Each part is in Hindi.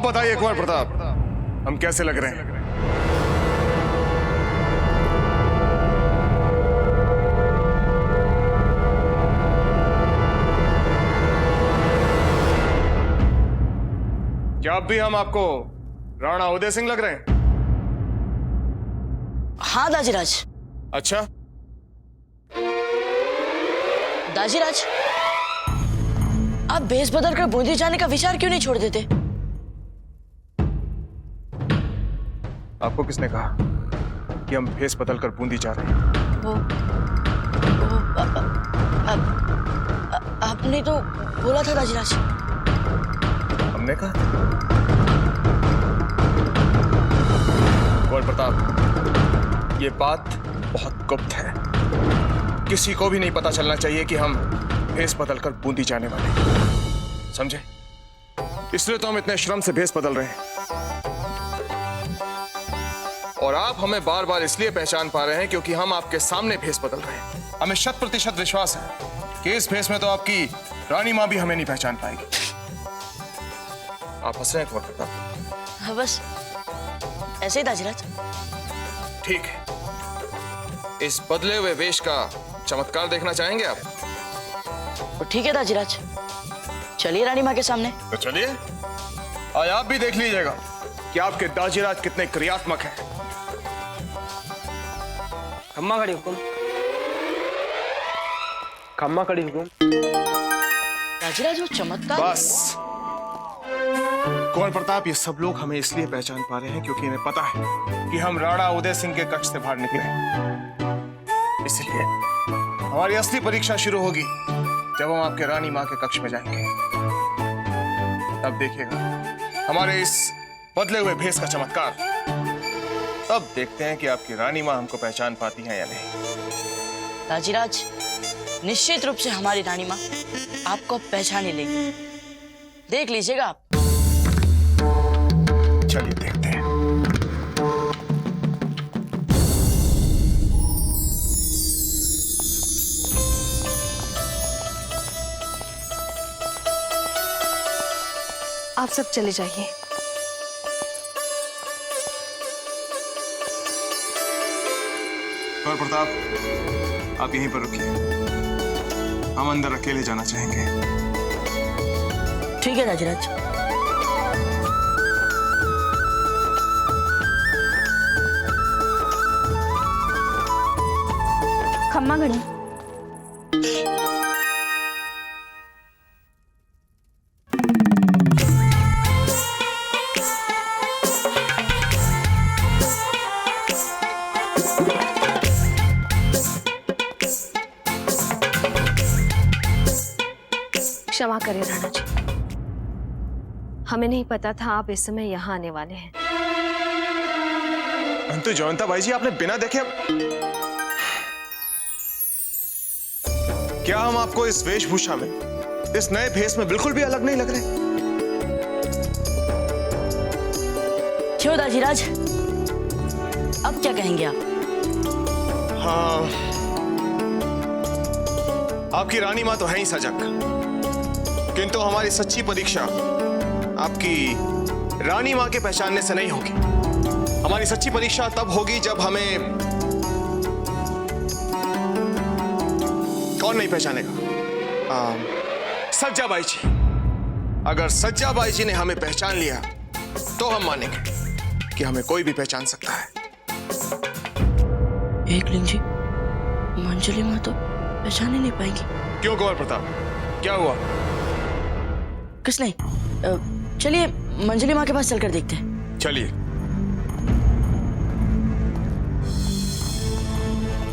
आप बताइए कुंवर प्रताप, हम कैसे लग रहे हैं? क्या अब भी हम आपको राणा उदय सिंह लग रहे हैं? हाँ दाजीराज। अच्छा, दाजीराज, आप भेष बदल कर बूंदी जाने का विचार क्यों नहीं छोड़ देते? आपको किसने कहा कि हम भेष बदल कर बूंदी जा रहे हैं? वो आपने तो बोला था दाजीराज। हमने कहा? कुंवर प्रताप, ये बात बहुत गुप्त है, किसी को भी नहीं पता चलना चाहिए कि हम भेष बदल कर बूंदी जाने वाले हैं, समझे? इसलिए तो हम इतने श्रम से भेष बदल रहे हैं, और आप हमें बार बार इसलिए पहचान पा रहे हैं क्योंकि हम आपके सामने भेष बदल रहे हैं। हमें 100% विश्वास है कि इस भेष में तो आपकी रानी मां भी हमें नहीं पहचान पाएगी। आप हंस रहे हैं कुंवर प्रताप? हाँ, बस ऐसे ही दाजीराज। ठीक है, इस बदले हुए वेश का चमत्कार देखना चाहेंगे आप? तो ठीक है दाजीराज, चलिए रानी माँ के सामने। तो चलिए, आज आप भी देख लीजिएगा कि आपके दाजीराज कितने क्रियात्मक हैं। खम्मा खड़ी हुकुम, खम्मा खड़ी हुकुम। दाजीराज वो चमत्कार। बस कुंवर प्रताप, ये सब लोग हमें इसलिए पहचान पा रहे हैं क्योंकि इन्हें पता है कि हम राणा उदय सिंह के कक्ष से बाहर निकले हैं। इसलिए हमारी असली परीक्षा शुरू होगी जब हम आपके रानी माँ के कक्ष में जाएंगे। तब देखिएगा हमारे इस बदले हुए भेष का चमत्कार। तब देखते हैं कि आपकी रानी माँ हमको पहचान पाती हैं या नहीं। दाजीराज, निश्चित रूप से हमारी रानी माँ आपको पहचान ही लेगी, देख लीजिएगा आप। चलिए देखते हैं। आप सब चले जाइए। कुंवर प्रताप, आप यहीं पर रुकिए, हम अंदर अकेले जाना चाहेंगे। ठीक है दाजीराज। खम्मा घड़ी। क्षमा करें राणा जी, हमें नहीं पता था आप इस समय यहाँ आने वाले हैं। तो जयंता बाई जी, आपने बिना देखे, क्या हम आपको इस वेशभूषा में, इस नए भेष में बिल्कुल भी अलग नहीं लग रहे? क्यों दाजीराज, अब क्या कहेंगे आप? हाँ, आपकी रानी मां तो है ही सजग, किंतु हमारी सच्ची परीक्षा आपकी रानी मां के पहचानने से नहीं होगी। हमारी सच्ची परीक्षा तब होगी जब हमें कौन नहीं पहचानेगा? सज्जा बाई जी। अगर सज्जा बाई जी ने हमें पहचान लिया तो हम मानेंगे कि हमें कोई भी पहचान सकता है। एकलिंग जी, मंजली माँ तो पहचान ही नहीं पाएंगी। क्यों कुंवर प्रताप, क्या हुआ? किस नहीं, चलिए मंजली माँ के पास चलकर देखते हैं। चलिए।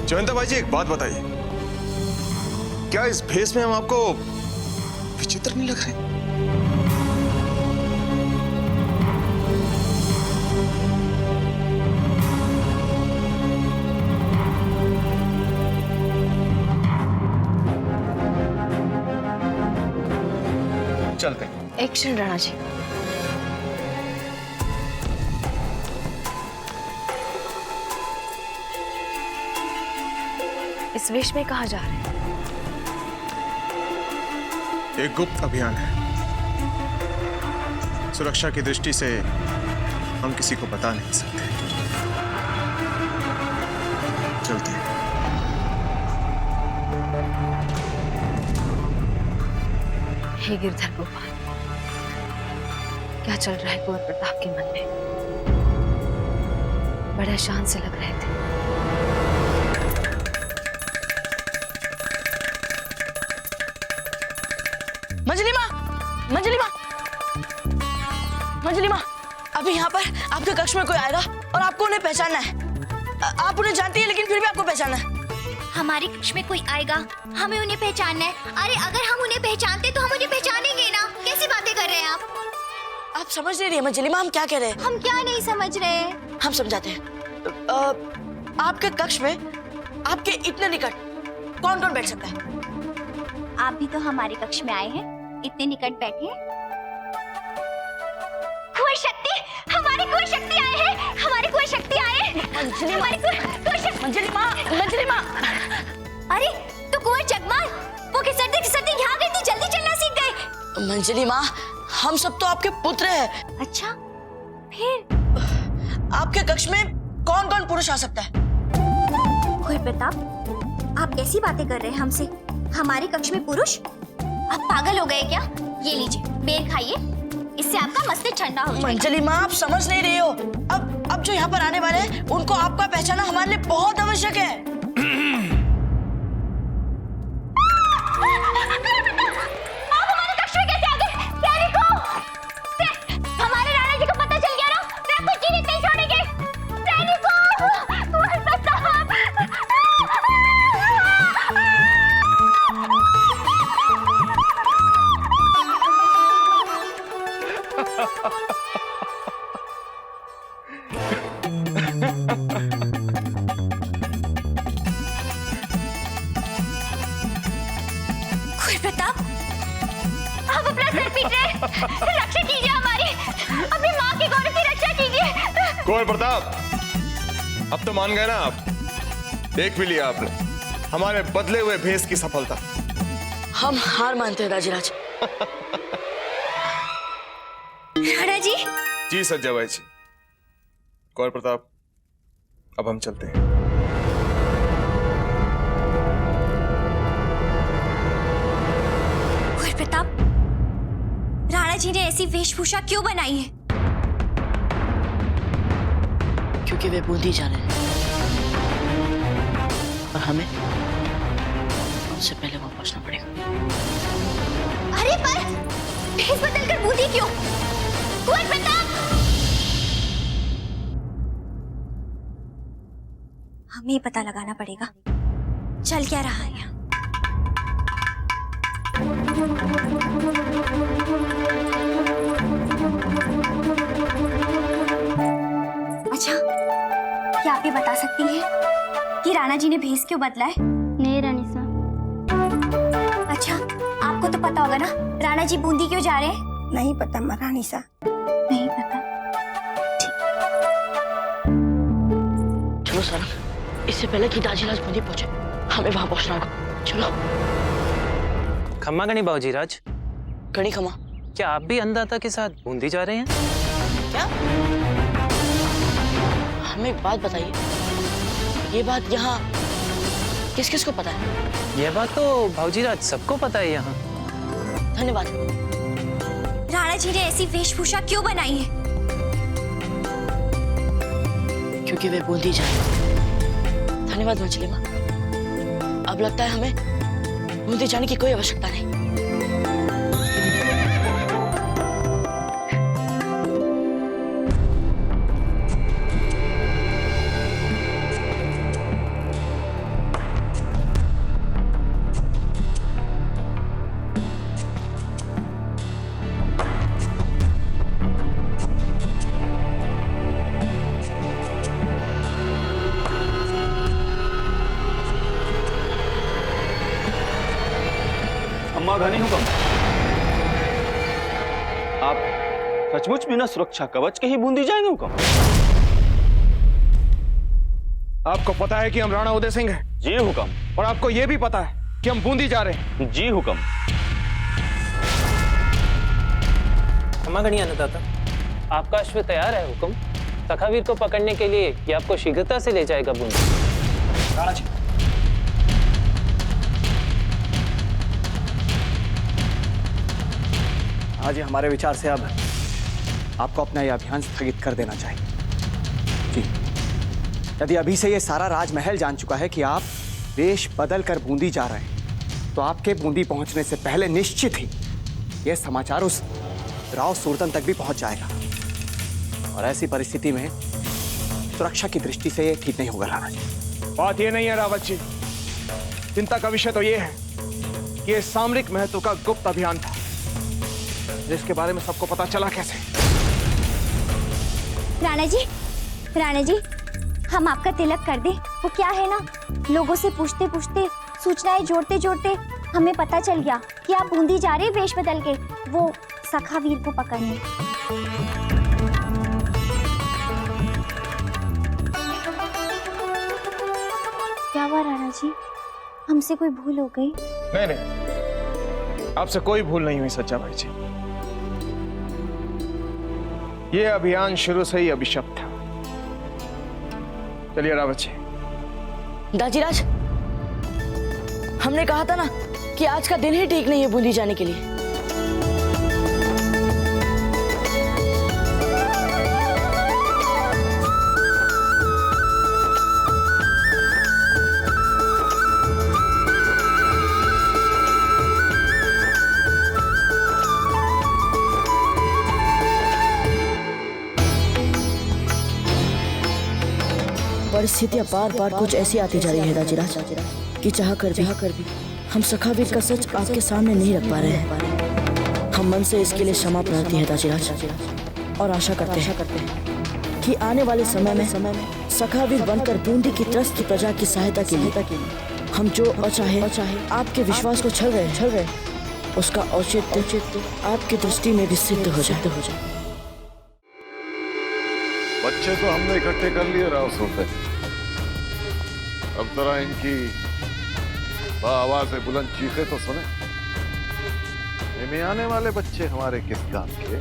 जयंता भाई जी, एक बात बताइए, क्या इस भेष में हम आपको विचित्र नहीं लग रहे? चलते हैं। एक क्षण राणा जी, इस वेश में कहाँ जा रहे हैं? एक गुप्त अभियान है, सुरक्षा की दृष्टि से हम किसी को बता नहीं सकते। चलते हैं। हे गिरधर गोपाल, क्या चल रहा है कुंवर प्रताप के मन में? बड़े शांत से लग रहे थे। मंजली माँ, मंजली माँ, मंजली माँ, अभी यहाँ पर आपके कक्ष में कोई आएगा और आपको उन्हें पहचानना है। आप उन्हें जानती है लेकिन फिर भी आपको पहचानना है। हमारे कक्ष में कोई आएगा, हमें उन्हें पहचानना है। अरे अगर हम उन्हें पहचानते तो हम उन्हें पहचानेंगे ना। कैसी बातें कर रहे हैं आप समझ नहीं रही है मंजली माँ, हम क्या कह रहे हैं? हम क्या नहीं समझ रहे हैं? हम समझाते हैं। आपके कक्ष में आपके इतने निकट कौन कौन बैठ सकता है? आप भी तो हमारे कक्ष में आए हैं, इतने निकट बैठे हैं। कुंवर शक्ति, हमारे कुंवर शक्ति आए हैं, हमारे कुंवर शक्ति आए हैं। हमारे कुंवर शक्ति। मंजली माँ, मंजली माँ। अरे तो कुंवर जगमाल, वो खिसकते यहाँ गई थी, जल्दी चलना सीख गए। मंजली माँ, हम सब तो आपके पुत्र हैं। अच्छा, फिर आपके कक्ष में कौन कौन पुरुष आ सकता है? कुंवर प्रताप, आप कैसी बातें कर रहे हैं हमसे? हमारे कक्ष में पुरुष? आप पागल हो गए क्या? ये लीजिए, बेर खाइए, इससे आपका मस्तिष्क ठंडा हो जाएगा। मंजली माँ, आप समझ नहीं रहे हो। अब जो यहाँ पर आने वाले हैं, उनको आपका पहचाना हमारे लिए बहुत आवश्यक है। प्रताप, आप अपना सर पीट रहे हैं। रक्षा कीजिए हमारी, अपनी माँ के गौरव की रक्षा कीजिए। कुंवर प्रताप, अब तो मान गए ना आप? देख भी लिया आपने हमारे बदले हुए भेष की सफलता। हम हार मानते हैं राजीराज। राणा जी। जी सज्जाबाई जी। कुंवर प्रताप, अब हम चलते हैं। प्रताप, राणा जी ने ऐसी वेशभूषा क्यों बनाई है? क्योंकि वे बूंदी जा रहे हैं और हमें उनसे पहले वहां पहुंचना पड़ेगा। अरे पर भेष बदलकर बूंदी क्यों? कुंवर प्रताप, हमें पता लगाना पड़ेगा चल क्या रहा है यहाँ। अच्छा, क्या आप ये बता सकती हैं कि राणा जी ने भेष क्यों बदला है? नहीं रानी साहब। अच्छा, आपको तो पता होगा ना राणा जी बूंदी क्यों जा रहे हैं? नहीं पता महारानी साहब। नहीं पता। चलो सारंग, इससे पहले कि राजीराज बूंदी पहुंचे हमें वहां पहुंचना होगा। चलो। खम्मा गणी बाबूजी राज। गणी खमा, क्या आप भी अन्नदाता के साथ बूंदी जा रहे हैं? क्या? हमें एक बात बताइए, ये बात यहाँ किस किस को पता है? यह बात तो बाबूजी राज सबको पता है यहाँ। धन्यवाद। राणा जी ने ऐसी वेशभूषा क्यों बनाई है? क्योंकि वे बूंदी जा रहे हैं। धन्यवाद मंजली माँ। अब लगता है हमें बूंदी जाने की कोई आवश्यकता नहीं। अम्मा घनी हुक्म। आप सचमुच बिना सुरक्षा कवच के ही बूंदी जाएंगे हुक्म? आपको पता है कि हम राणा उदय सिंह हैं? जी हुक्म। और आपको यह भी पता है कि हम बूंदी जा रहे हैं? जी हुक्म। क्षमा गणी अन्नदाता, आपका अश्व तैयार है हुक्म। सखावीर को पकड़ने के लिए ये आपको शीघ्रता से ले जाएगा बूंदी। राणा जी, आज हमारे विचार से अब आपको अपना यह अभियान स्थगित कर देना चाहिए। जी, यदि अभी से ये सारा राजमहल जान चुका है कि आप वेश बदल कर बूंदी जा रहे हैं, तो आपके बूंदी पहुंचने से पहले निश्चित ही यह समाचार उस राव सूरतन तक भी पहुंच जाएगा। और ऐसी परिस्थिति में सुरक्षा की दृष्टि से यह ठीक नहीं होगा राणा जी। बात ये नहीं है रावत जी, चिंता का विषय तो ये है कि ये सामरिक महत्व का गुप्त अभियान था, जिसके बारे में सबको पता चला कैसे? राणा जी, हम आपका तिलक कर दे। वो क्या है ना, लोगों से पूछते पूछते, सूचनाएं जोड़ते जोड़ते हमें पता चल गया कि आप बूंदी जा रहे वेश बदल के वो सखावीर को पकड़ने। क्या हुआ राणा जी, हमसे कोई भूल हो गई? नहीं, आपसे कोई भूल नहीं हुई सच्चा भाई जी। ये अभियान शुरू से ही अभिशप्त था। चलिए रावत जी। दाजीराज, हमने कहा था ना कि आज का दिन ही ठीक नहीं है बूंदी जाने के लिए। परिस्थितियां बार बार कुछ ऐसी आती जा रही है दाजीराज कि चाह कर भी हम सखावीर का सच आपके सामने नहीं रख पा रहे हैं। हम मन से इसके लिए क्षमा प्रार्थी है दाजीराज, और आशा करते हैं कि आने वाले समय में सखावीर बनकर बूंदी की त्रस्त प्रजा की सहायता के लिए हम जो अचाहे आपके विश्वास को छल रहे उसका औचित्य आपकी दृष्टि में भी सिद्ध हो जाए। बच्चे तो हमने इकट्ठे कर लिए राव सूरतन, अब जरा इनकी आवाज में बुलंद चीखे तो सुने। में आने वाले बच्चे हमारे किस काम के?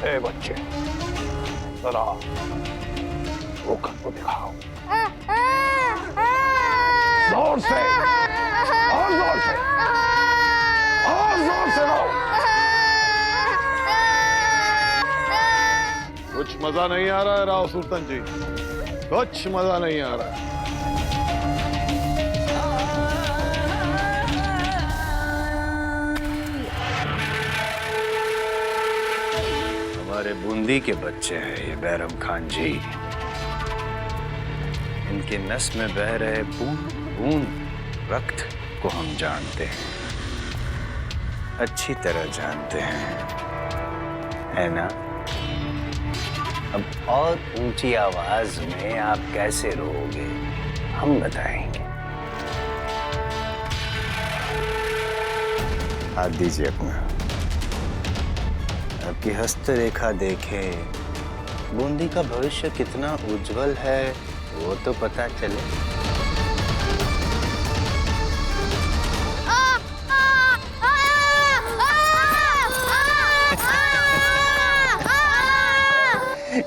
ए बच्चे, जरा वो को दिखाओ जोर से, और जोर से, और जोर से रो। कुछ मजा नहीं आ रहा है राव सूरतन जी, कुछ मजा नहीं आ रहा है। हमारे बूंदी के बच्चे हैं ये बैरम खान जी। इनके नस में बह रहे बूंद बूंद रक्त को हम जानते हैं, अच्छी तरह जानते हैं, है ना? अब और ऊंची आवाज में आप कैसे रोओगे हम बताएंगे। हाथ दीजिए अपना, आपकी हस्तरेखा देखे बूंदी का भविष्य कितना उज्जवल है वो तो पता चले।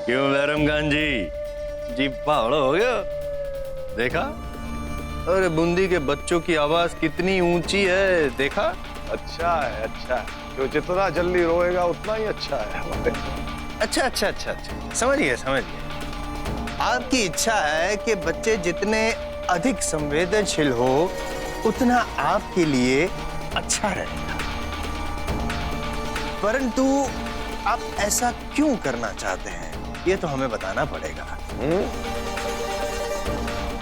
क्यों बैरम खान जी पहाड़ो हो गया? देखा? अरे बूंदी के बच्चों की आवाज कितनी ऊंची है, देखा? अच्छा है, अच्छा है, जो जितना जल्दी रोएगा उतना ही अच्छा है हमारे। अच्छा, समझ गए। आपकी इच्छा है कि बच्चे जितने अधिक संवेदनशील हो उतना आपके लिए अच्छा रहेगा, परंतु आप ऐसा क्यों करना चाहते हैं ये तो हमें बताना पड़ेगा।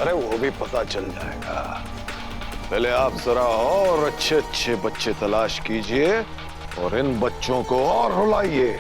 अरे वो भी पता चल जाएगा, पहले आप जरा और अच्छे अच्छे बच्चे तलाश कीजिए और इन बच्चों को और रुलाइए।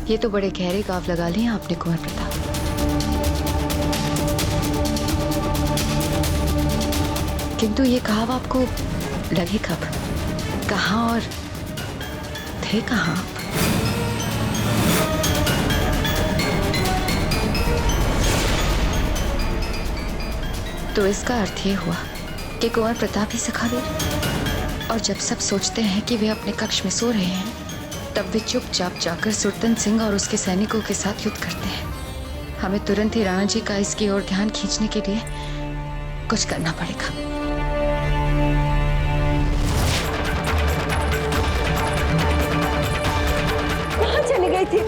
ये तो बड़े गहरे घाव लगा लिए आपने कुंवर प्रताप। किंतु ये घाव आपको लगे कब, कहाँ और थे कहाँ आप? तो इसका अर्थ ये हुआ कि कुंवर प्रताप ही सखावीर। और जब सब सोचते हैं कि वे अपने कक्ष में सो रहे हैं, तब वे चुपचाप जाकर सुरतन सिंह और उसके सैनिकों के साथ युद्ध करते हैं। हमें तुरंत ही राणा जी का इसकी ओर ध्यान खींचने के लिए कुछ करना पड़ेगा। कहाँ चली गई थी?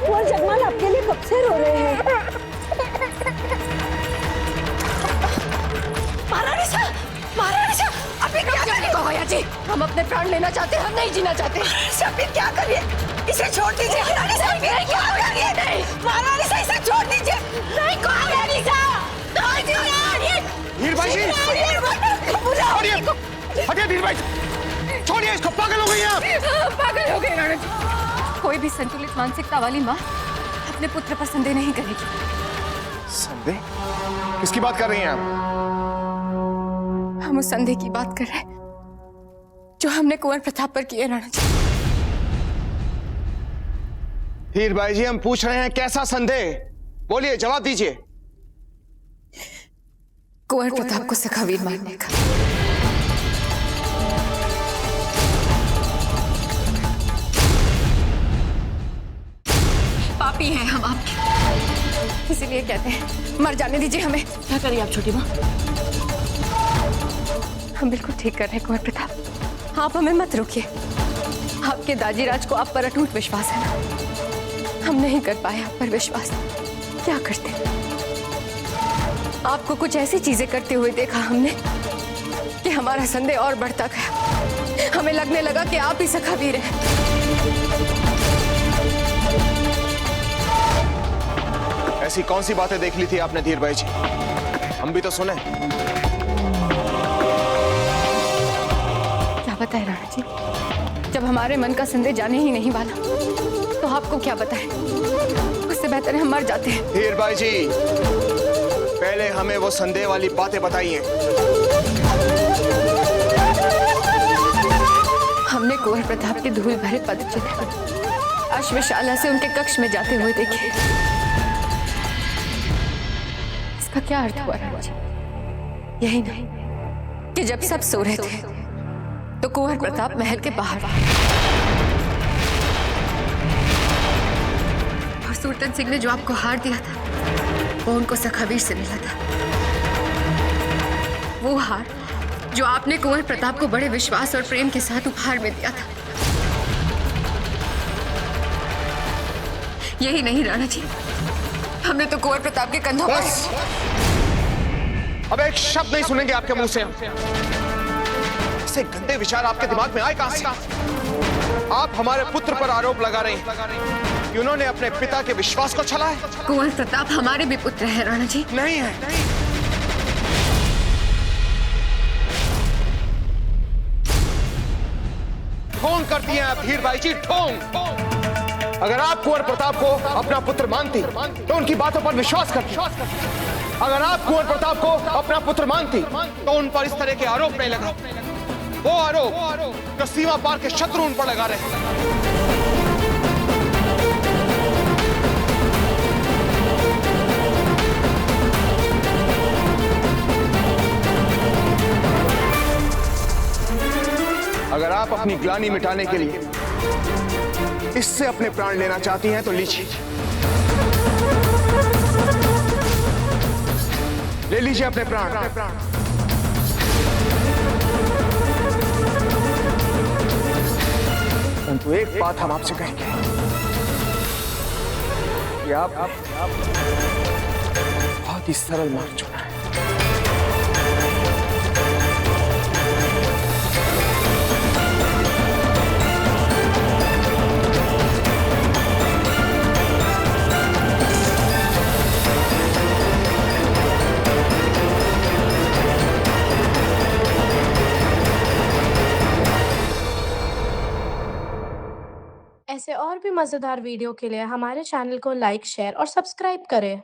कुंवर जगमाल आपके लिए कब से रो रहे हैं। जी, हम अपने प्राण लेना चाहते हैं, हम नहीं जीना चाहते। फिर क्या करिए? इसे छोड़ दीजिए। महारानी साहब, क्या करिए? नहीं, महारानी साहब, इसे छोड़ दीजिए। नहीं, महारानी साहब, धीर भाई जी, हटिए धीर भाई, छोड़िए इसको, पागल हो गई आप। पागल हो गए राणा जी। कोई भी संतुलित मानसिकता वाली माँ अपने पुत्र पर संदेह नहीं करेगी। संदेह? किसकी बात कर रही हैं आप? हम उस संदेह की बात कर रहे हैं जो हमने कुंवर प्रताप पर किए राणा जी। हीर भाई जी, हम पूछ रहे हैं कैसा संदेह? बोलिए, जवाब दीजिए। कुंवर प्रताप को सखावीर मानने का। पापी हैं हम आपके, इसीलिए कहते हैं मर जाने दीजिए हमें। क्या करिए आप छोटी माँ? हम बिल्कुल ठीक कर रहे हैं कुंवर प्रताप, आप हमें मत रोकिए। आपके दाजीराज को आप पर अटूट विश्वास है ना, हम नहीं कर पाए आप पर विश्वास। क्या करते? आपको कुछ ऐसी चीजें करते हुए देखा हमने कि हमारा संदेह और बढ़ता गया। हमें लगने लगा कि आप ही सखावीर हैं। ऐसी कौन सी बातें देख ली थी आपने धीर भाई जी? हम भी तो सुने। बताए राणा जी, जब हमारे मन का संदेह जाने ही नहीं वाला तो आपको क्या बताएं? उससे बेहतर है हम मर जाते हैं। धीर भाई जी, पहले हमें वो संदेह वाली बातें बताइए। हमने कुंवर प्रताप के धूल भरे पद चले अश्वशाला से उनके कक्ष में जाते हुए देखे। इसका क्या अर्थ हुआ राणा जी? यही नहीं कि जब सब सो रहे थे तो कुंवर प्रताप महल के बाहर और सुरतन सिंह ने जो आपको हार दिया था वो उनको सखावीर से मिला था। वो हार जो आपने कुंवर प्रताप को बड़े विश्वास और प्रेम के साथ उपहार में दिया था। यही नहीं राणा जी, हमने तो कुंवर प्रताप के कंधों पर। बस, अब एक शब्द नहीं सुनेंगे आपके मुंह से। ऐसे गंदे विचार आपके दिमाग में आए कहां से? आप हमारे पुत्र पर आरोप लगा रहे हैं कि उन्होंने अपने पिता के विश्वास को छला है। कुंवर प्रताप हमारे भी पुत्र है राणा जी। नहीं है। ढोंग करती हैं आप धीर भाई जी, ढोंग। अगर आप कुंवर प्रताप को अपना पुत्र मानती तो उनकी बातों पर विश्वास करती। अगर आप कुंवर प्रताप को अपना पुत्र मानती तो उन पर इस तरह के आरोप नहीं लगा। वो आरोप जो सीमा पार के शत्रु उन पर लगा रहे हैं। अगर आप अपनी ग्लानि मिटाने के लिए इससे अपने प्राण लेना चाहती हैं तो लीजिए, ले लीजिए अपने प्राण। परंतु एक बात हम आपसे कहेंगे कि आप बहुत ही सरल मार्ग चुना है। ऐसे और भी मज़ेदार वीडियो के लिए हमारे चैनल को लाइक, शेयर और सब्सक्राइब करें।